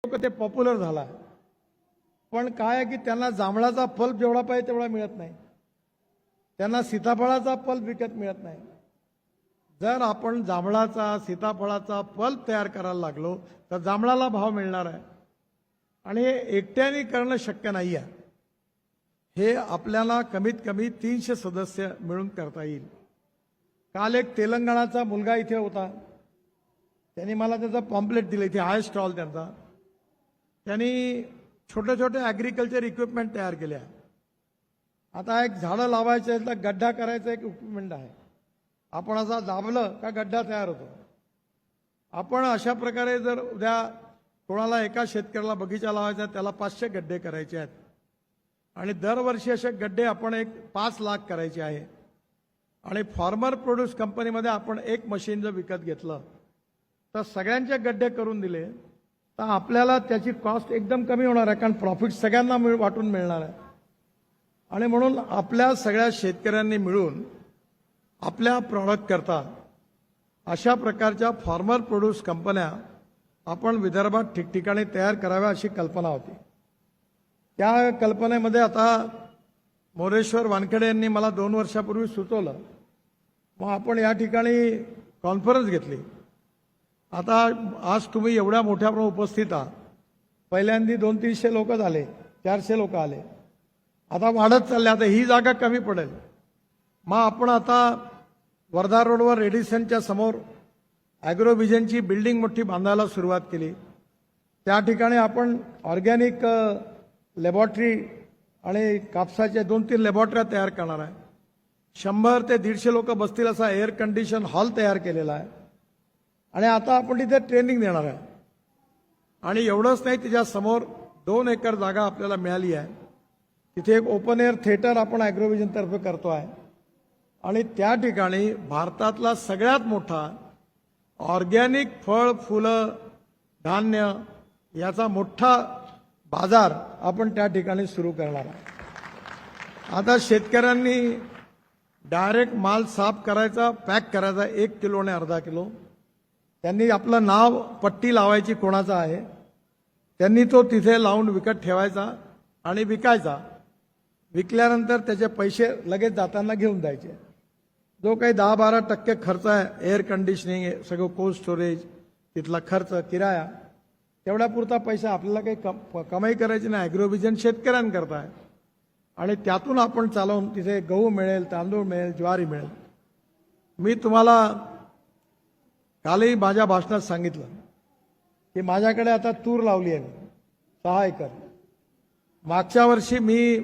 ते पॉप्युलर झाला, पण काय आहे की त्यांना जांभळाचा पल्प जेवढा पाहिजे तेवढा मिळत नाही, त्यांना सीताफळाचा पल्प विकत मिळत नाही. जर आपण जांभळाचा सीताफळाचा पल्प तयार करायला लागलो तर जांभळाला भाव मिळणार आहे, आणि हे एकट्याने करणं शक्य नाही आहे. हे आपल्याला कमीत कमी 300 सदस्य मिळून करता येईल. काल एक तेलंगणाचा मुलगा इथे होता, त्यांनी मला त्याचा पॉम्पलेट दिलं, इथे आहे स्टॉल त्यांचा. त्यांनी छोटे छोटे ॲग्रिकल्चर इक्विपमेंट तयार केले आहे. आता एक झाडं लावायचं आहे तर गड्ढा करायचा एक इक्विपमेंट आहे, आपण असं दाबलं का गड्ढा तयार होतो. आपण अशा प्रकारे जर उद्या कोणाला एका शेतकऱ्याला बगीचा लावायचा आहे, त्याला 500 गड्डे करायचे आहेत, आणि दरवर्षी असे गड्डे आपण 5 लाख करायचे आहे. आणि फार्मर प्रोड्यूस कंपनीमध्ये आपण एक मशीन जर विकत घेतलं तर सगळ्यांचे गड्डे करून दिले तर आपल्याला त्याची कॉस्ट एकदम कमी होणार आहे, कारण प्रॉफिट सगळ्यांना वाटून मिळणार आहे. आणि म्हणून आपल्या सगळ्या शेतकऱ्यांनी मिळून आपल्या प्रॉडक्ट करता अशा प्रकारच्या फार्मर प्रोड्यूस कंपन्या आपण विदर्भात ठिकठिकाणी तयार कराव्या अशी कल्पना होती. त्या कल्पनेमध्ये आता मोरेश्वर वानखेडे यांनी मला 2 वर्षापूर्वी सुचवलं, मग आपण या ठिकाणी कॉन्फरन्स घेतली. आता आज तुम्ही एवढ्या मोठ्या उपस्थित आहात. पहिल्यांदा 200-300 लोक झाले, 400 लोक आले, आता वाढत चालले. आता ही जागा कमी पडेल. मग आपण आता वर्धा रोडवर रेडिसनच्या समोर ॲग्रोव्हिजनची बिल्डिंग मोठी बांधायला सुरुवात केली. त्या ठिकाणी आपण ऑर्गॅनिक लॅबॉरेटरी आणि कापसाच्या 2-3 लॅबॉरेटऱ्या तयार करणार आहे. 100 ते 150 लोक बसतील असा एअर कंडिशन हॉल तयार केलेला आहे, आणि आता आपण तिथे ट्रेनिंग देणार आहे. आणि एवढंच नाही, त्याच्यासमोर 2 एकर जागा आपल्याला मिळाली आहे. तिथे एक ओपन एअर थिएटर आपण ॲग्रोव्हिजनतर्फे करतो आहे, आणि त्या ठिकाणी भारतातला सगळ्यात मोठा ऑर्गॅनिक फळ फुलं धान्य याचा मोठा बाजार आपण त्या ठिकाणी सुरू करणार आहे. आता शेतकऱ्यांनी डायरेक्ट माल साफ करायचा, पॅक करायचा 1 किलो आणि अर्धा किलो. त्यांनी आपलं नाव पट्टी लावायची कोणाचा आहे, त्यांनी तो तिथे लावून विकत ठेवायचा आणि विकायचा. विकल्यानंतर त्याचे पैसे लगेच जाताना घेऊन जायचे. जो काही 10-12% खर्च आहे, एअर कंडिशनिंग, सगळं कोल्ड स्टोरेज, तिथला खर्च, किराया, तेवढ्यापुरता पैसा आपल्याला काही कमाई करायची नाही. ॲग्रोव्हिजन शेतकऱ्यांकरता आहे, आणि त्यातून आपण चालवून तिथे गहू मिळेल, तांदूळ मिळेल, ज्वारी मिळेल. मी तुम्हाला कालही माझ्या भाषणात सांगितलं की माझ्याकडे आता तूर लावली आहे 6 एकर. मागच्या वर्षी मी